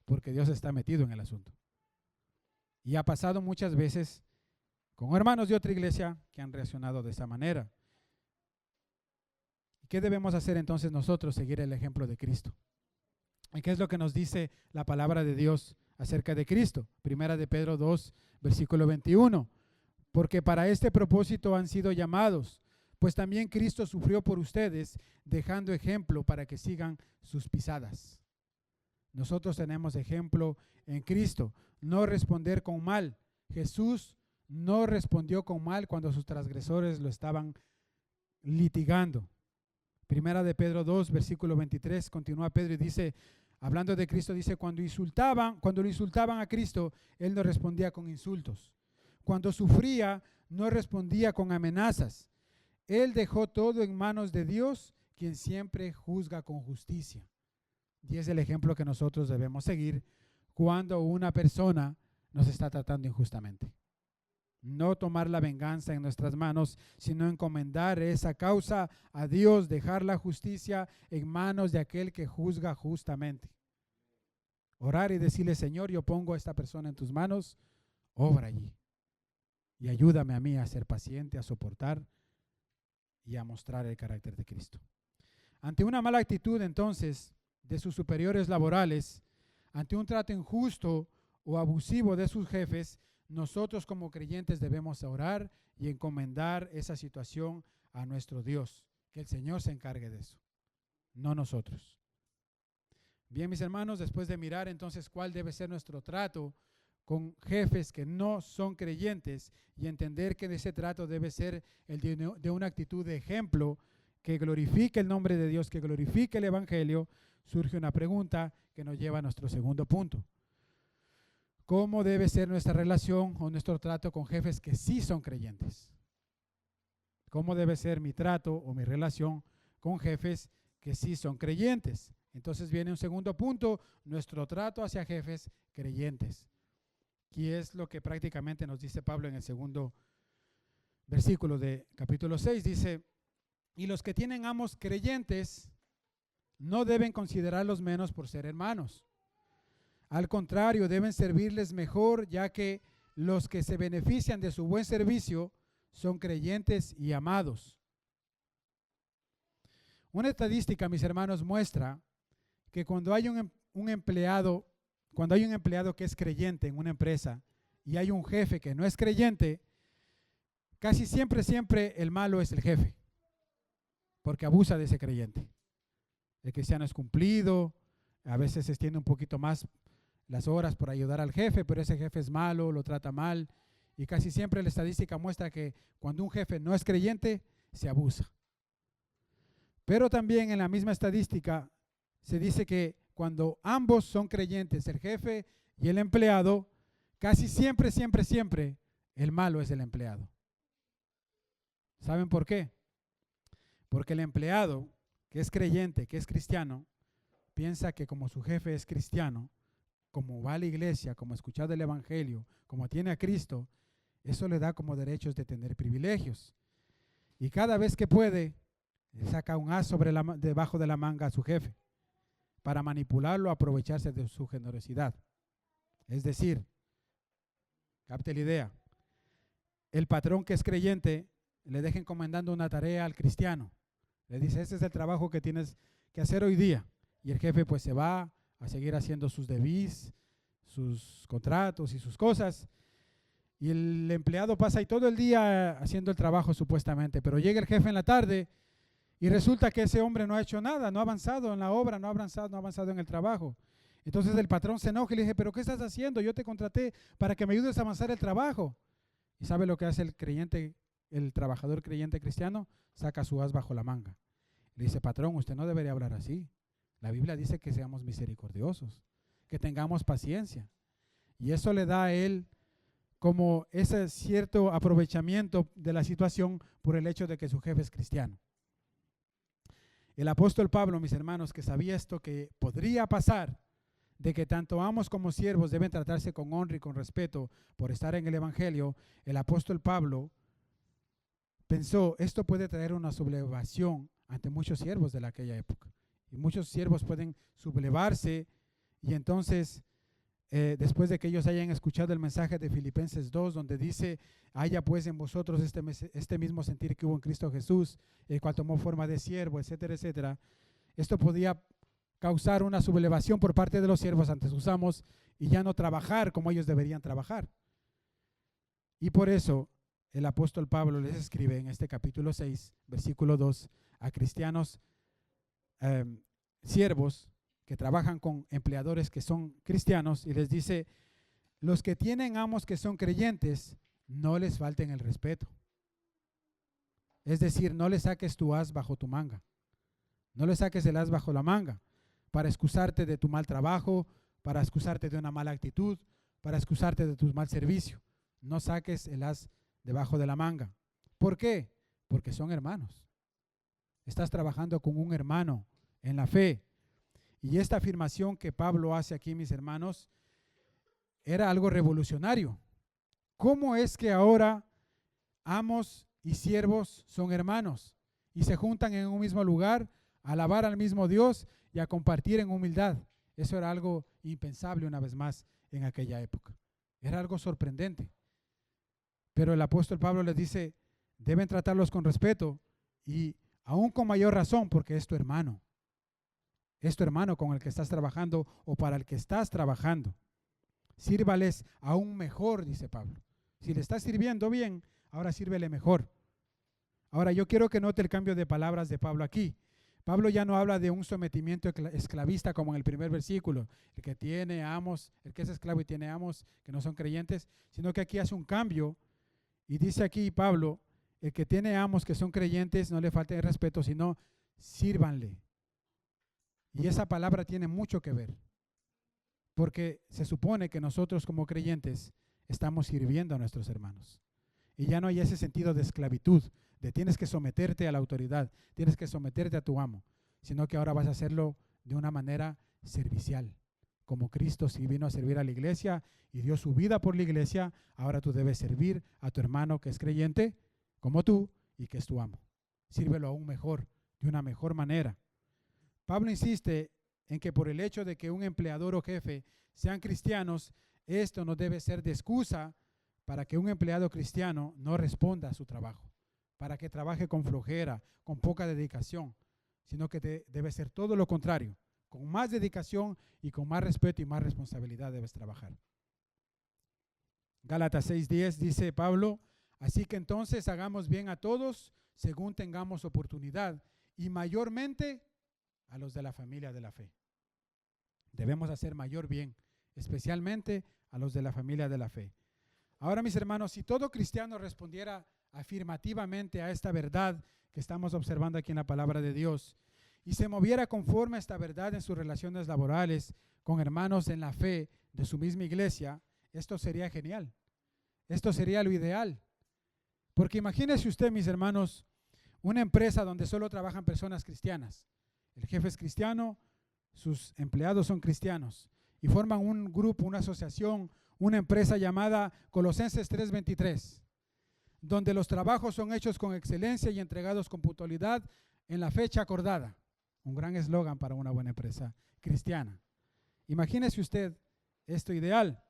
porque Dios está metido en el asunto. Y ha pasado muchas veces con hermanos de otra iglesia que han reaccionado de esa manera. ¿Qué debemos hacer entonces nosotros? Seguir el ejemplo de Cristo. ¿Y qué es lo que nos dice la palabra de Dios acerca de Cristo? Primera de Pedro 2, versículo 21. Porque para este propósito han sido llamados, pues también Cristo sufrió por ustedes, dejando ejemplo para que sigan sus pisadas. Nosotros tenemos ejemplo en Cristo, no responder con mal. Jesús no respondió con mal cuando sus transgresores lo estaban litigando. Primera de Pedro 2, versículo 23, continúa Pedro y dice, hablando de Cristo, dice, cuando lo insultaban a Cristo, Él no respondía con insultos. Cuando sufría, no respondía con amenazas. Él dejó todo en manos de Dios, quien siempre juzga con justicia. Y es el ejemplo que nosotros debemos seguir cuando una persona nos está tratando injustamente. No tomar la venganza en nuestras manos, sino encomendar esa causa a Dios, dejar la justicia en manos de aquel que juzga justamente. Orar y decirle, Señor, yo pongo a esta persona en tus manos, obra allí. Y ayúdame a mí a ser paciente, a soportar y a mostrar el carácter de Cristo. Ante una mala actitud, entonces, de sus superiores laborales, ante un trato injusto o abusivo de sus jefes, nosotros como creyentes debemos orar y encomendar esa situación a nuestro Dios. Que el Señor se encargue de eso, no nosotros. Bien, mis hermanos, después de mirar entonces cuál debe ser nuestro trato con jefes que no son creyentes y entender que ese trato debe ser el de una actitud de ejemplo que glorifique el nombre de Dios, que glorifique el Evangelio, surge una pregunta que nos lleva a nuestro segundo punto. ¿Cómo debe ser nuestra relación o nuestro trato con jefes que sí son creyentes? ¿Cómo debe ser mi trato o mi relación con jefes que sí son creyentes? Entonces viene un segundo punto, nuestro trato hacia jefes creyentes. Y es lo que prácticamente nos dice Pablo en el segundo versículo de capítulo 6. Dice, y los que tienen amos creyentes no deben considerarlos menos por ser hermanos. Al contrario, deben servirles mejor, ya que los que se benefician de su buen servicio son creyentes y amados. Una estadística, mis hermanos, muestra que cuando hay un empleado que es creyente en una empresa y hay un jefe que no es creyente, casi siempre el malo es el jefe, porque abusa de ese creyente. El cristiano es cumplido, a veces se extiende un poquito más las horas por ayudar al jefe, pero ese jefe es malo, lo trata mal, y casi siempre la estadística muestra que cuando un jefe no es creyente, se abusa. Pero también en la misma estadística se dice que cuando ambos son creyentes, el jefe y el empleado, casi siempre, el malo es el empleado. ¿Saben por qué? Porque el empleado, que es creyente, que es cristiano, piensa que como su jefe es cristiano, como va a la iglesia, como ha escuchado el Evangelio, como tiene a Cristo, eso le da como derechos de tener privilegios. Y cada vez que puede, le saca un as debajo de la manga a su jefe para manipularlo, aprovecharse de su generosidad. Es decir, capte la idea, el patrón que es creyente le deja encomendando una tarea al cristiano. Le dice, ese es el trabajo que tienes que hacer hoy día. Y el jefe pues se va a seguir haciendo sus debis, sus contratos y sus cosas. Y el empleado pasa ahí todo el día haciendo el trabajo supuestamente, pero llega el jefe en la tarde y resulta que ese hombre no ha hecho nada, no ha avanzado en la obra, no ha avanzado en el trabajo. Entonces el patrón se enoja y le dice, ¿pero qué estás haciendo? Yo te contraté para que me ayudes a avanzar el trabajo. ¿Y sabe lo que hace el creyente, el trabajador creyente cristiano? Saca su as bajo la manga. Le dice, patrón, usted no debería hablar así. La Biblia dice que seamos misericordiosos, que tengamos paciencia. Y eso le da a él como ese cierto aprovechamiento de la situación por el hecho de que su jefe es cristiano. El apóstol Pablo, mis hermanos, que sabía esto que podría pasar, de que tanto amos como siervos deben tratarse con honra y con respeto por estar en el evangelio, el apóstol Pablo pensó, esto puede traer una sublevación ante muchos siervos de aquella época. Y muchos siervos pueden sublevarse y entonces, después de que ellos hayan escuchado el mensaje de Filipenses 2, donde dice, haya pues en vosotros este mismo sentir que hubo en Cristo Jesús, el cual tomó forma de siervo, etcétera, etcétera. Esto podía causar una sublevación por parte de los siervos ante sus amos y ya no trabajar como ellos deberían trabajar. Y por eso el apóstol Pablo les escribe en este capítulo 6, versículo 2, a cristianos siervos que trabajan con empleadores que son cristianos y les dice, los que tienen amos que son creyentes, no les falten el respeto. Es decir, no le saques tu as bajo tu manga. No le saques el as bajo la manga para excusarte de tu mal trabajo, para excusarte de una mala actitud, para excusarte de tu mal servicio. No saques el as debajo de la manga. ¿Por qué? Porque son hermanos. Estás trabajando con un hermano en la fe. Y esta afirmación que Pablo hace aquí, mis hermanos, era algo revolucionario. ¿Cómo es que ahora amos y siervos son hermanos y se juntan en un mismo lugar a alabar al mismo Dios y a compartir en humildad? Eso era algo impensable una vez más en aquella época. Era algo sorprendente. Pero el apóstol Pablo les dice, deben tratarlos con respeto y aún con mayor razón porque es tu hermano. Es tu hermano con el que estás trabajando o para el que estás trabajando. Sírvales aún mejor, dice Pablo. Si le estás sirviendo bien, ahora sírvele mejor. Ahora yo quiero que note el cambio de palabras de Pablo aquí. Pablo ya no habla de un sometimiento esclavista como en el primer versículo, el que tiene amos, el que es esclavo y tiene amos que no son creyentes, sino que aquí hace un cambio y dice aquí Pablo, el que tiene amos que son creyentes no le falte el respeto, sino sírvanle. Y esa palabra tiene mucho que ver, porque se supone que nosotros como creyentes estamos sirviendo a nuestros hermanos. Y ya no hay ese sentido de esclavitud, de tienes que someterte a la autoridad, tienes que someterte a tu amo, sino que ahora vas a hacerlo de una manera servicial. Como Cristo sí vino a servir a la iglesia y dio su vida por la iglesia, ahora tú debes servir a tu hermano que es creyente, como tú, y que es tu amo. Sírvelo aún mejor, de una mejor manera. Pablo insiste en que por el hecho de que un empleador o jefe sean cristianos, esto no debe ser de excusa para que un empleado cristiano no responda a su trabajo, para que trabaje con flojera, con poca dedicación, sino que debe ser todo lo contrario. Con más dedicación y con más respeto y más responsabilidad debes trabajar. Gálatas 6:10 dice Pablo, así que entonces hagamos bien a todos según tengamos oportunidad y mayormente a los de la familia de la fe. Debemos hacer mayor bien, especialmente a los de la familia de la fe. Ahora, mis hermanos, si todo cristiano respondiera afirmativamente a esta verdad que estamos observando aquí en la palabra de Dios y se moviera conforme a esta verdad en sus relaciones laborales con hermanos en la fe de su misma iglesia, esto sería genial. Esto sería lo ideal. Porque imagínese usted, mis hermanos, una empresa donde solo trabajan personas cristianas. El jefe es cristiano, sus empleados son cristianos y forman un grupo, una asociación, una empresa llamada Colosenses 3:23, donde los trabajos son hechos con excelencia y entregados con puntualidad en la fecha acordada. Un gran eslogan para una buena empresa cristiana. Imagínese usted esto ideal.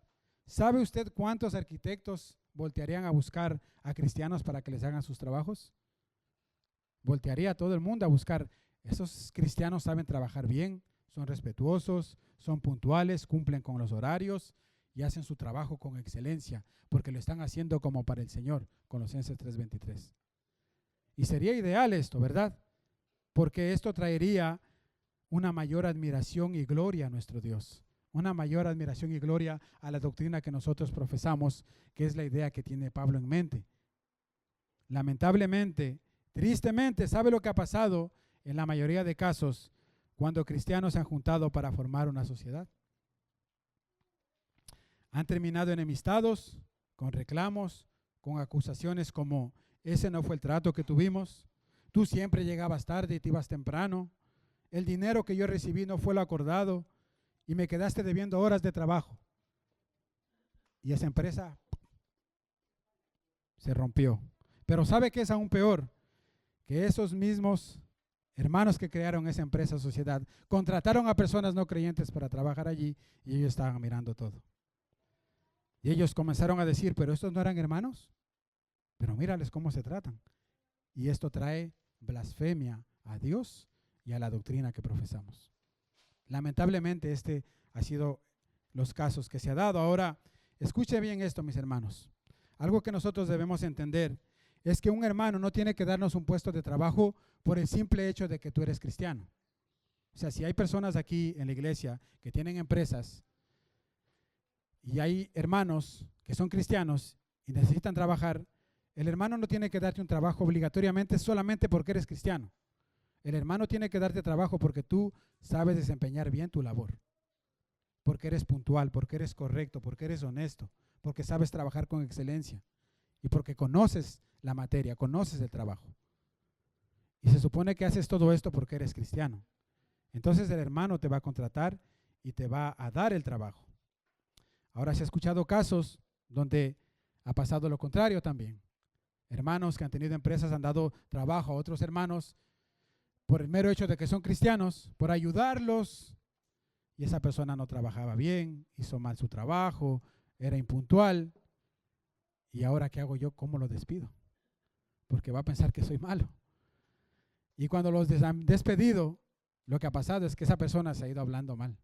¿Sabe usted cuántos arquitectos voltearían a buscar a cristianos para que les hagan sus trabajos? Voltearía a todo el mundo a buscar. Esos cristianos saben trabajar bien, son respetuosos, son puntuales, cumplen con los horarios y hacen su trabajo con excelencia, porque lo están haciendo como para el Señor, Colosenses 3:23. Y sería ideal esto, ¿verdad? Porque esto traería una mayor admiración y gloria a nuestro Dios, una mayor admiración y gloria a la doctrina que nosotros profesamos, que es la idea que tiene Pablo en mente. Lamentablemente, tristemente, ¿sabe lo que ha pasado en la mayoría de casos cuando cristianos se han juntado para formar una sociedad? Han terminado enemistados, con reclamos, con acusaciones como: ese no fue el trato que tuvimos, tú siempre llegabas tarde y te ibas temprano, el dinero que yo recibí no fue lo acordado y me quedaste debiendo horas de trabajo. Y esa empresa se rompió. Pero ¿sabe qué es aún peor? Que esos mismos hermanos que crearon esa empresa, sociedad, contrataron a personas no creyentes para trabajar allí y ellos estaban mirando todo. Y ellos comenzaron a decir: pero estos no eran hermanos, pero mírales cómo se tratan. Y esto trae blasfemia a Dios y a la doctrina que profesamos. Lamentablemente este ha sido los casos que se ha dado. Ahora, escuche bien esto, mis hermanos. Algo que nosotros debemos entender es que un hermano no tiene que darnos un puesto de trabajo por el simple hecho de que tú eres cristiano. O sea, si hay personas aquí en la iglesia que tienen empresas y hay hermanos que son cristianos y necesitan trabajar, el hermano no tiene que darte un trabajo obligatoriamente solamente porque eres cristiano. El hermano tiene que darte trabajo porque tú sabes desempeñar bien tu labor, porque eres puntual, porque eres correcto, porque eres honesto, porque sabes trabajar con excelencia y porque conoces la materia, conoces el trabajo. Y se supone que haces todo esto porque eres cristiano. Entonces el hermano te va a contratar y te va a dar el trabajo. Ahora se ha escuchado casos donde ha pasado lo contrario también. Hermanos que han tenido empresas han dado trabajo a otros hermanos por el mero hecho de que son cristianos, por ayudarlos, y esa persona no trabajaba bien, hizo mal su trabajo, era impuntual. ¿Y ahora qué hago yo? ¿Cómo lo despido? Porque va a pensar que soy malo. Y cuando los han despedido, lo que ha pasado es que esa persona se ha ido hablando mal.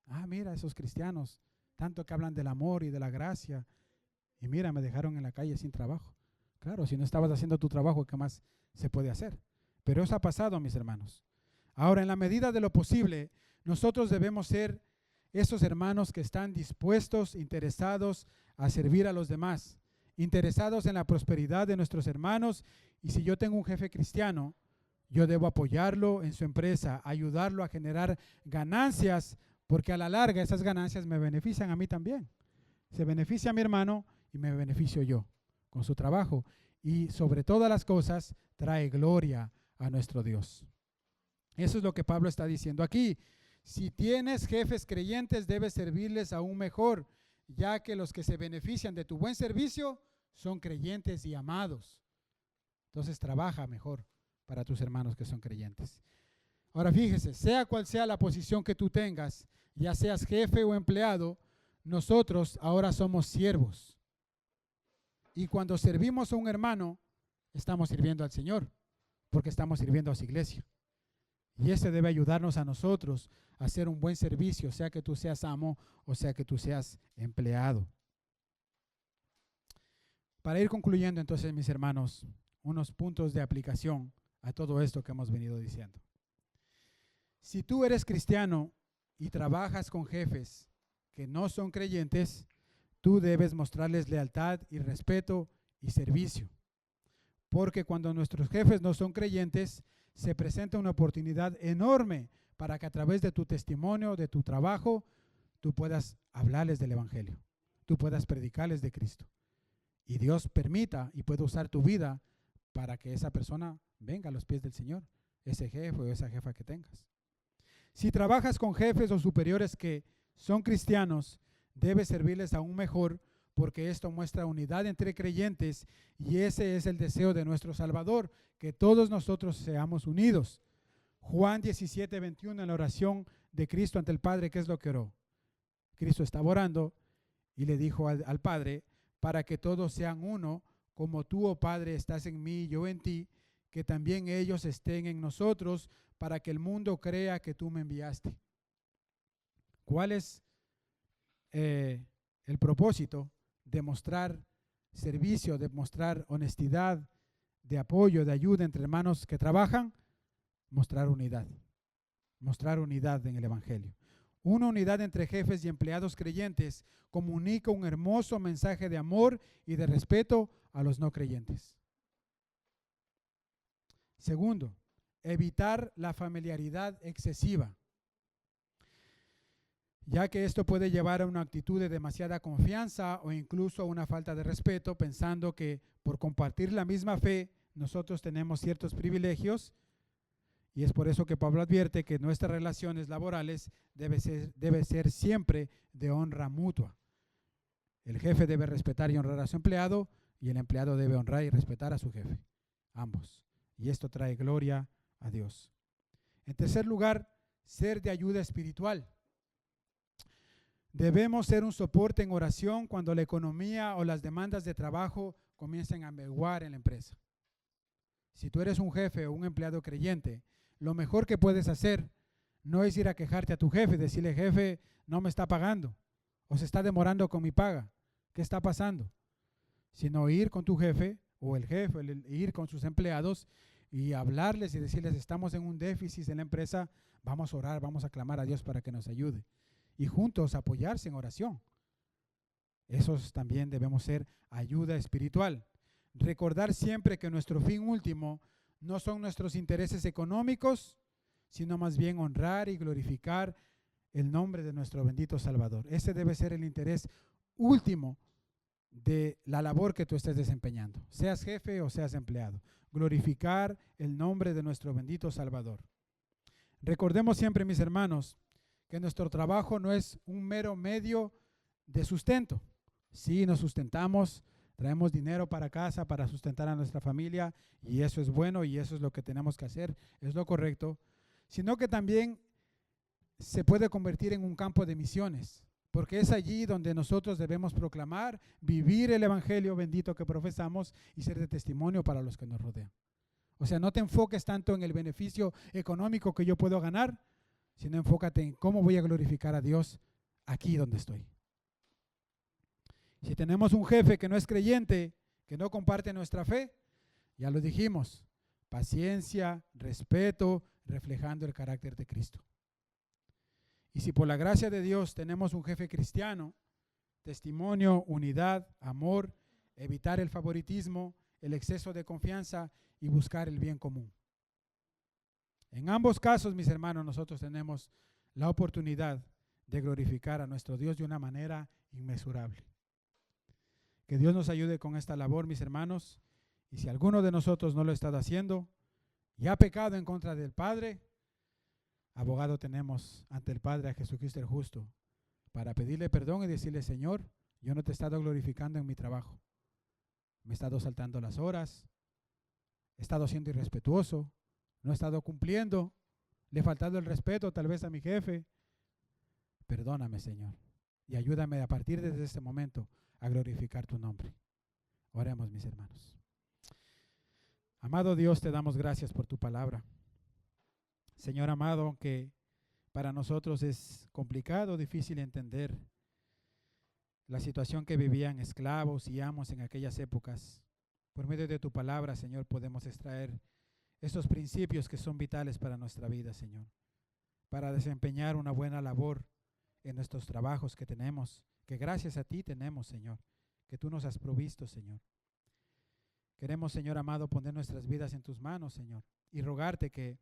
Ah, mira, esos cristianos, tanto que hablan del amor y de la gracia, y mira, me dejaron en la calle sin trabajo. Claro, si no estabas haciendo tu trabajo, ¿qué más se puede hacer? Pero eso ha pasado, mis hermanos. Ahora, en la medida de lo posible, nosotros debemos ser esos hermanos que están dispuestos, interesados a servir a los demás, interesados en la prosperidad de nuestros hermanos. Y si yo tengo un jefe cristiano, yo debo apoyarlo en su empresa, ayudarlo a generar ganancias, porque a la larga esas ganancias me benefician a mí también. Se beneficia a mi hermano y me beneficio yo con su trabajo. Y sobre todas las cosas, trae gloria a nuestro Dios. Eso es lo que Pablo está diciendo aquí. Si tienes jefes creyentes, debes servirles aún mejor, ya que los que se benefician de tu buen servicio son creyentes y amados. Entonces trabaja mejor para tus hermanos que son creyentes. Ahora fíjese, sea cual sea la posición que tú tengas, ya seas jefe o empleado, nosotros ahora somos siervos. Y cuando servimos a un hermano, estamos sirviendo al Señor, porque estamos sirviendo a su iglesia. Y ese debe ayudarnos a nosotros a hacer un buen servicio, sea que tú seas amo o sea que tú seas empleado. Para ir concluyendo entonces, mis hermanos, unos puntos de aplicación a todo esto que hemos venido diciendo. Si tú eres cristiano y trabajas con jefes que no son creyentes, tú debes mostrarles lealtad y respeto y servicio. Porque cuando nuestros jefes no son creyentes, se presenta una oportunidad enorme para que a través de tu testimonio, de tu trabajo, tú puedas hablarles del Evangelio, tú puedas predicarles de Cristo. Y Dios permita y pueda usar tu vida para que esa persona venga a los pies del Señor, ese jefe o esa jefa que tengas. Si trabajas con jefes o superiores que son cristianos, debes servirles aún mejor, porque esto muestra unidad entre creyentes y ese es el deseo de nuestro Salvador, que todos nosotros seamos unidos. Juan 17:21, en la oración de Cristo ante el Padre, ¿qué es lo que oró? Cristo estaba orando y le dijo al Padre: para que todos sean uno, como tú, oh Padre, estás en mí y yo en ti, que también ellos estén en nosotros, para que el mundo crea que tú me enviaste. ¿Cuál es el el propósito de mostrar servicio, de mostrar honestidad, de apoyo, de ayuda entre hermanos que trabajan, mostrar unidad en el Evangelio. Una unidad entre jefes y empleados creyentes comunica un hermoso mensaje de amor y de respeto a los no creyentes. Segundo, evitar la familiaridad excesiva, ya que esto puede llevar a una actitud de demasiada confianza o incluso a una falta de respeto, pensando que por compartir la misma fe nosotros tenemos ciertos privilegios, y es por eso que Pablo advierte que nuestras relaciones laborales debe ser siempre de honra mutua. El jefe debe respetar y honrar a su empleado, y el empleado debe honrar y respetar a su jefe, ambos. Y esto trae gloria a Dios. En tercer lugar, ser de ayuda espiritual. Debemos ser un soporte en oración cuando la economía o las demandas de trabajo comiencen a menguar en la empresa. Si tú eres un jefe o un empleado creyente, lo mejor que puedes hacer no es ir a quejarte a tu jefe y decirle: jefe, no me está pagando o se está demorando con mi paga, ¿qué está pasando? Sino ir con tu jefe o el jefe, ir con sus empleados y hablarles y decirles: estamos en un déficit en la empresa, vamos a orar, vamos a clamar a Dios para que nos ayude. Y juntos apoyarse en oración. Esos también debemos ser ayuda espiritual. Recordar siempre que nuestro fin último no son nuestros intereses económicos, sino más bien honrar y glorificar el nombre de nuestro bendito Salvador. Ese debe ser el interés último de la labor que tú estés desempeñando, seas jefe o seas empleado. Glorificar el nombre de nuestro bendito Salvador. Recordemos siempre, mis hermanos, que nuestro trabajo no es un mero medio de sustento. Sí, nos sustentamos, traemos dinero para casa para sustentar a nuestra familia, y eso es bueno y eso es lo que tenemos que hacer, es lo correcto, sino que también se puede convertir en un campo de misiones, porque es allí donde nosotros debemos proclamar, vivir el evangelio bendito que profesamos y ser de testimonio para los que nos rodean. O sea, no te enfoques tanto en el beneficio económico que yo puedo ganar, sino enfócate en cómo voy a glorificar a Dios aquí donde estoy. Si tenemos un jefe que no es creyente, que no comparte nuestra fe, ya lo dijimos, paciencia, respeto, reflejando el carácter de Cristo. Y si por la gracia de Dios tenemos un jefe cristiano, testimonio, unidad, amor, evitar el favoritismo, el exceso de confianza y buscar el bien común. En ambos casos, mis hermanos, nosotros tenemos la oportunidad de glorificar a nuestro Dios de una manera inmesurable. Que Dios nos ayude con esta labor, mis hermanos, y si alguno de nosotros no lo ha estado haciendo y ha pecado en contra del Padre, abogado tenemos ante el Padre a Jesucristo el justo, para pedirle perdón y decirle: Señor, yo no te he estado glorificando en mi trabajo, me he estado saltando las horas, he estado siendo irrespetuoso, no he estado cumpliendo, le he faltado el respeto tal vez a mi jefe. Perdóname, Señor, y ayúdame a partir de este momento a glorificar tu nombre. Oremos, mis hermanos. Amado Dios, te damos gracias por tu palabra. Señor amado, aunque para nosotros es complicado, difícil entender la situación que vivían esclavos y amos en aquellas épocas, por medio de tu palabra, Señor, podemos extraer estos principios que son vitales para nuestra vida, Señor, para desempeñar una buena labor en nuestros trabajos que tenemos, que gracias a ti tenemos, Señor, que tú nos has provisto, Señor. Queremos, Señor amado, poner nuestras vidas en tus manos, Señor, y rogarte que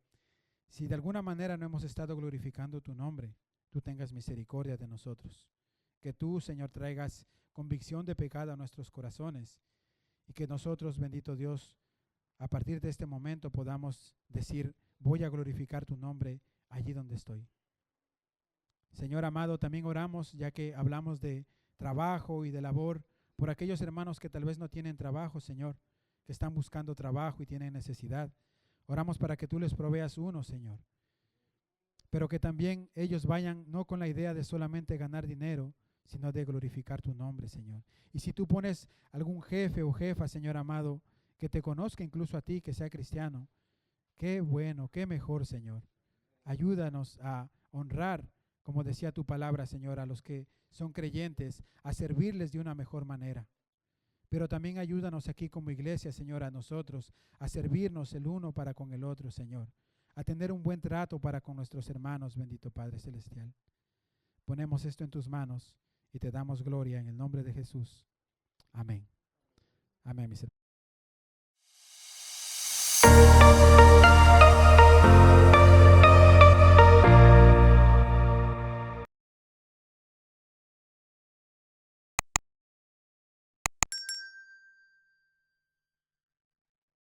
si de alguna manera no hemos estado glorificando tu nombre, tú tengas misericordia de nosotros. Que tú, Señor, traigas convicción de pecado a nuestros corazones y que nosotros, bendito Dios, a partir de este momento podamos decir: voy a glorificar tu nombre allí donde estoy. Señor amado, también oramos, ya que hablamos de trabajo y de labor, por aquellos hermanos que tal vez no tienen trabajo, Señor, que están buscando trabajo y tienen necesidad. Oramos para que tú les proveas uno, Señor, pero que también ellos vayan no con la idea de solamente ganar dinero, sino de glorificar tu nombre, Señor. Y si tú pones algún jefe o jefa, Señor amado, que te conozca incluso a ti, que sea cristiano, qué bueno, qué mejor, Señor. Ayúdanos a honrar, como decía tu palabra, Señor, a los que son creyentes, a servirles de una mejor manera. Pero también ayúdanos aquí como iglesia, Señor, a nosotros, a servirnos el uno para con el otro, Señor, a tener un buen trato para con nuestros hermanos, bendito Padre Celestial. Ponemos esto en tus manos y te damos gloria en el nombre de Jesús. Amén. Amén, mis hermanos.